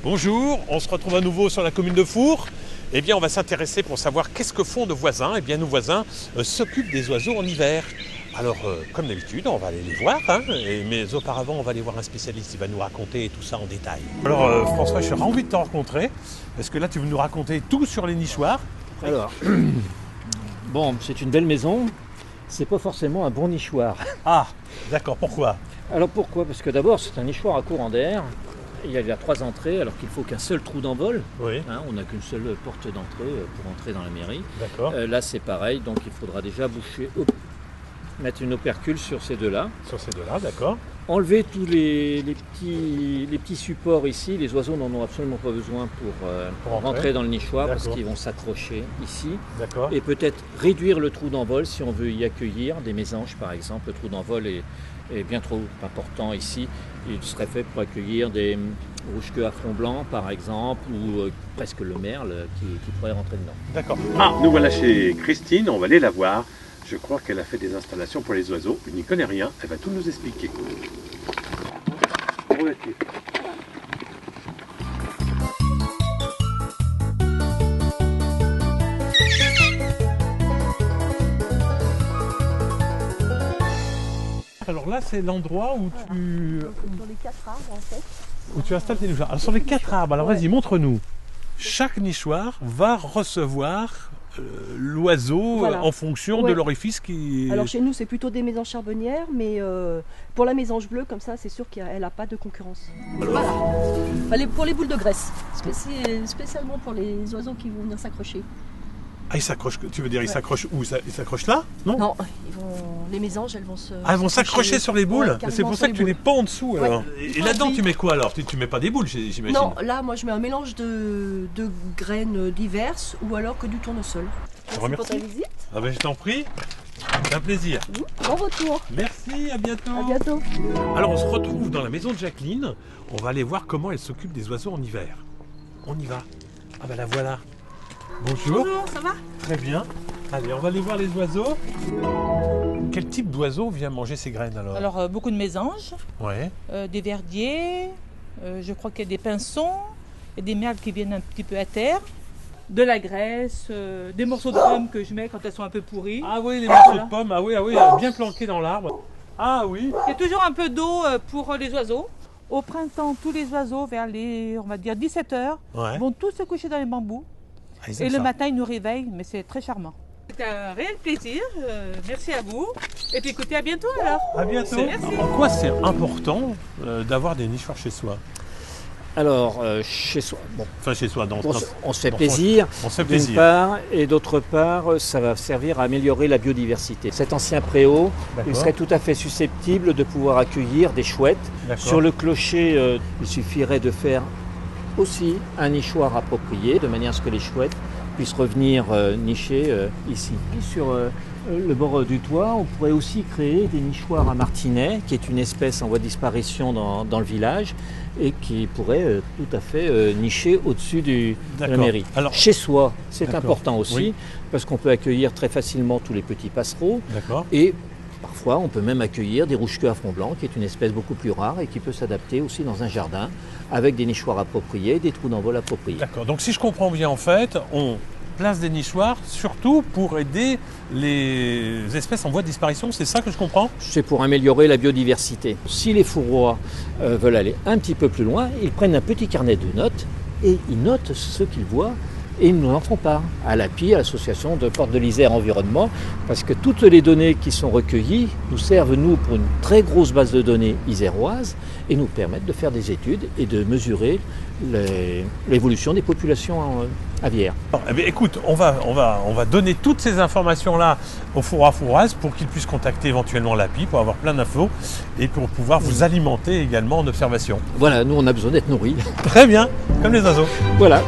Bonjour, on se retrouve à nouveau sur la commune de Fours. Eh bien, on va s'intéresser pour savoir qu'est-ce que font nos voisins. Eh bien, nos voisins s'occupent des oiseaux en hiver. Alors, comme d'habitude, on va aller les voir, hein, mais auparavant, on va aller voir un spécialiste, il va nous raconter tout ça en détail. Alors, François, j'ai envie de te rencontrer, parce que là, tu veux nous raconter tout sur les nichoirs. Alors, bon, c'est une belle maison, c'est pas forcément un bon nichoir. Ah, d'accord, pourquoi? Alors pourquoi? Parce que d'abord, c'est un nichoir à courant d'air. Il y a 3 entrées, alors qu'il faut qu'un seul trou d'envol. Oui. Hein, on n'a qu'une seule porte d'entrée pour entrer dans la mairie. D'accord. Là, c'est pareil, donc il faudra déjà boucher, mettre une opercule sur ces deux-là. Sur ces deux-là, d'accord. Enlever tous les petits supports ici. Les oiseaux n'en ont absolument pas besoin pour rentrer dans le nichoir, parce qu'ils vont s'accrocher ici. D'accord. Et peut-être réduire le trou d'envol si on veut y accueillir des mésanges, par exemple. Le trou d'envol est bien trop important ici. Il serait fait pour accueillir des rouge-queues à front blanc, par exemple, ou presque le merle qui pourrait rentrer dedans. D'accord. Ah, nous voilà chez Christine, on va aller la voir. Je crois qu'elle a fait des installations pour les oiseaux. Elle n'y connaît rien, elle va tout nous expliquer. Où es-tu ? Alors là, c'est l'endroit où tu... Sur les 4 arbres, en fait. Où tu installes tes nichoirs. Alors sur les 4 arbres, alors vas-y, montre-nous. Chaque nichoir va recevoir l'oiseau en fonction de l'orifice qui... Alors chez nous, c'est plutôt des mésanges charbonnières, mais pour la mésange bleue, comme ça, c'est sûr qu'elle n'a pas de concurrence. Voilà. Pour les boules de graisse, spécialement pour les oiseaux qui vont venir s'accrocher. Ah, ils s'accrochent, tu veux dire, ils s'accrochent où? Ils s'accrochent là? Non, non, les mésanges, elles vont se... Ah, elles vont s'accrocher sur les boules? Ouais, c'est pour ça que tu n'es pas en dessous, alors. Et là-dedans, oui. tu mets quoi, alors? Tu mets pas des boules, j'imagine? Non, là, moi, je mets un mélange de graines diverses ou alors que du tournesol. Merci pour ta visite. Ah ben, je t'en prie. C'est un plaisir. Bon retour. Merci, à bientôt. À bientôt. Alors, on se retrouve dans la maison de Jacqueline. On va aller voir comment elle s'occupe des oiseaux en hiver. On y va. Ah ben, la voilà. Bonjour. Bonjour, ça va? Très bien. Allez, on va aller voir les oiseaux. Quel type d'oiseau vient manger ces graines alors? Alors, beaucoup de mésanges, Ouais. des verdiers, je crois qu'il y a des pinsons, et des merles qui viennent un petit peu à terre, de la graisse, des morceaux de pommes que je mets quand elles sont un peu pourries. Ah oui, les morceaux de pommes, ah oui, bien planqués dans l'arbre. Ah oui. Il y a toujours un peu d'eau pour les oiseaux. Au printemps, tous les oiseaux, vers les, on va dire 17h, vont tous se coucher dans les bambous. Ah, et le matin, ils nous réveillent, mais c'est très charmant. C'est un réel plaisir, merci à vous. Et puis écoutez, à bientôt alors. À bientôt. Merci. En quoi c'est important d'avoir des nichoirs chez soi? Alors, chez soi, bon, Enfin, chez soi, on se fait plaisir, on se fait d'une plaisir. part, et d'autre part, ça va servir à améliorer la biodiversité. Cet ancien préau, il serait tout à fait susceptible de pouvoir accueillir des chouettes. Sur le clocher, il suffirait de faire aussi un nichoir approprié, de manière à ce que les chouettes puissent revenir nicher ici. Sur le bord du toit, on pourrait aussi créer des nichoirs à martinets, qui est une espèce en voie de disparition dans le village, et qui pourrait tout à fait nicher au-dessus de la mairie. Alors, chez soi, c'est important aussi, parce qu'on peut accueillir très facilement tous les petits passereaux, et parfois on peut même accueillir des rouge-queues à front blanc, qui est une espèce beaucoup plus rare et qui peut s'adapter aussi dans un jardin, avec des nichoirs appropriés, des trous d'envol appropriés. D'accord, donc si je comprends bien en fait, on place des nichoirs surtout pour aider les espèces en voie de disparition, c'est ça que je comprends? C'est pour améliorer la biodiversité. Si les fourroies veulent aller un petit peu plus loin, ils prennent un petit carnet de notes et ils notent ce qu'ils voient et ils nous en font part à l'API, à l'association de Porte de l'Isère Environnement, parce que toutes les données qui sont recueillies nous servent, nous, pour une très grosse base de données iséroise et nous permettent de faire des études et de mesurer l'évolution des populations aviaires. Eh bien, écoute, on va donner toutes ces informations-là aux fourroies pour qu'ils puissent contacter éventuellement l'API pour avoir plein d'infos et pour pouvoir vous alimenter également en observation. Voilà, nous on a besoin d'être nourris. Très bien, comme les oiseaux. Voilà.